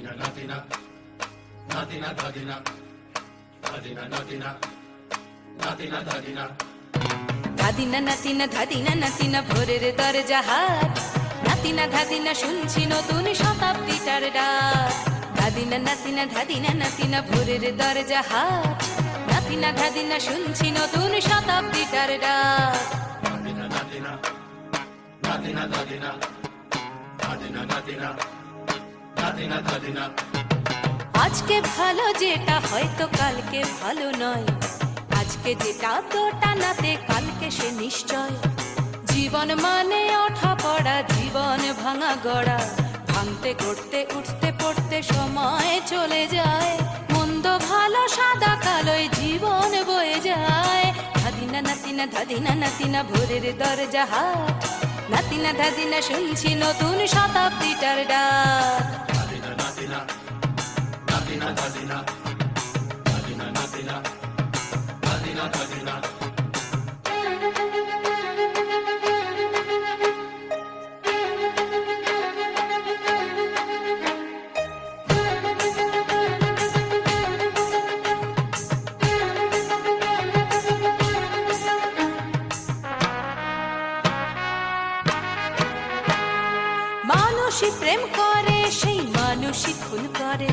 ধাদিনা নাতিনা ধাদিনা নাতিনা ভোরের দরজা হাট, নাতিনা ধাদিনা শুনছি নতুন শতাব্দীটার ডাক। ধাদিনা নাতিনা ধাদিনা নাতিনা ভোরের দরজা হাট, নাতিনা ধাদিনা শুনছি নতুন শতাব্দীটার ডাক। আজকে ভালো যেটা হয়তো কালকে ভালো নয়, আজকে যেটা তো টানাতে কালকে সে নিশ্চয়। জীবন মানে ওঠা পড়া, জীবন ভাঙা গড়া, ভাঙতে গড়তে উঠতে পড়তে সময় চলে যায়। মন্দ ভালো সাদা কালোয় জীবন বয়ে যায়। ধাদিনা নাতিনা ধাদিনা নাতিনা ভোরের দরজা হাট, নাতিনা ধাদিনা শুনছি নতুন শতাব্দীটার ডাক। মানুষই প্রেম করে, সেই মানুষই খুন করে।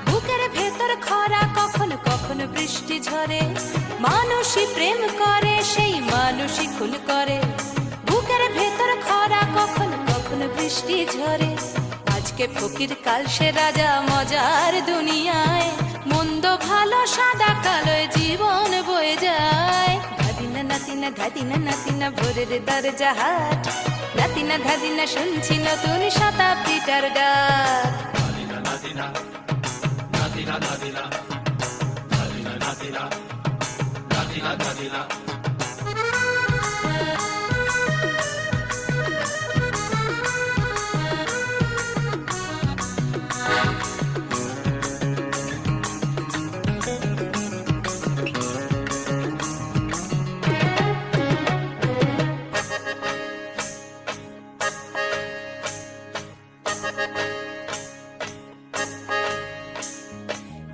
বুকের ভেতর খরা, কখনো কখনো বৃষ্টি ঝরে। মানুষই প্রেম করে, সেই মানুষই খুন করে। বুকের ভেতর খরা, কখনো কখনো বৃষ্টি ঝরে। আজকে ফকির কাল সে রাজা মজার দুনিয়ায়। মন্দ ভালো সাদা কালোয় জীবন বয়ে যায়। ধাদিনা নাতিনা ধাদিনা নাতিনা ভোরের দরজা হাট, নাতিনা ধাদিনা শুনছি নতুন শতাব্দীটার ডাক।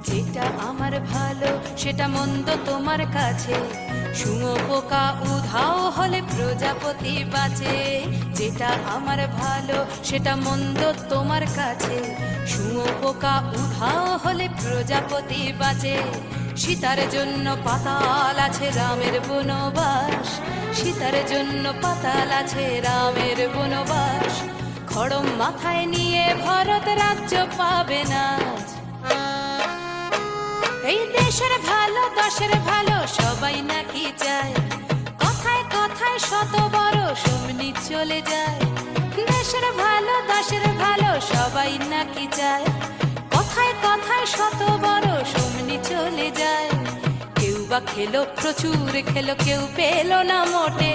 যেটা আমার ভালো সেটা মন্দ তোমার কাছে, শুঁয়োপোকা উধাও হলে প্রজাপতি বাঁচে। যেটা আমার ভালো সেটা মন্দ তোমার কাছে, শুঁয়োপোকা উধাও হলে প্রজাপতি বাঁচে। সীতার জন্য পাতাল আছে রামের বনবাস, সীতার জন্য পাতাল আছে রামের বনবাস। খড়ম মাথায় নিয়ে ভরত রাজ্য পাবে না। এই দেশের ভালো দশের ভালো সবাই নাকি চায়, কথায় কথায় শত বড় সমনি চলে যায়। দেশের ভালো দশের ভালো সবাই নাকি চায়, কথায় কথায় শত বড় সমনি চলে যায়। কেউ বা খেলো প্রচুর খেলো, কেউ পেল না মোটে।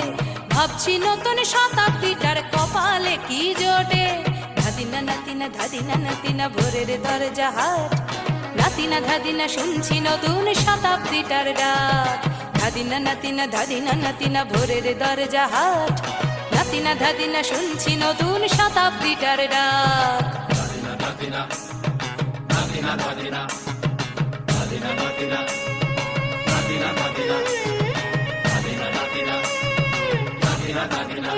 ভাবছি নতুন শতাব্দীটার কপালে কি জোটে। ধাদিনা নাতিনা ধাদিনা নাতিনা ভোরের দরজা হাট, নাতিনা ধাদিনা শুনছি নতুন শতাব্দীটার ডাক। ধাদিনা নাতিনা ধাদিনা নাতিনা ভোরের দরজা হাট, নাতিনা ধাদিনা শুনছি নতুন শতাব্দীটার ডাক। নাতিনা নাতিনা নাতিনা নাতিনা নাতিনা নাতিনা নাতিনা নাতিনা নাতিনা নাতিনা নাতিনা নাতিনা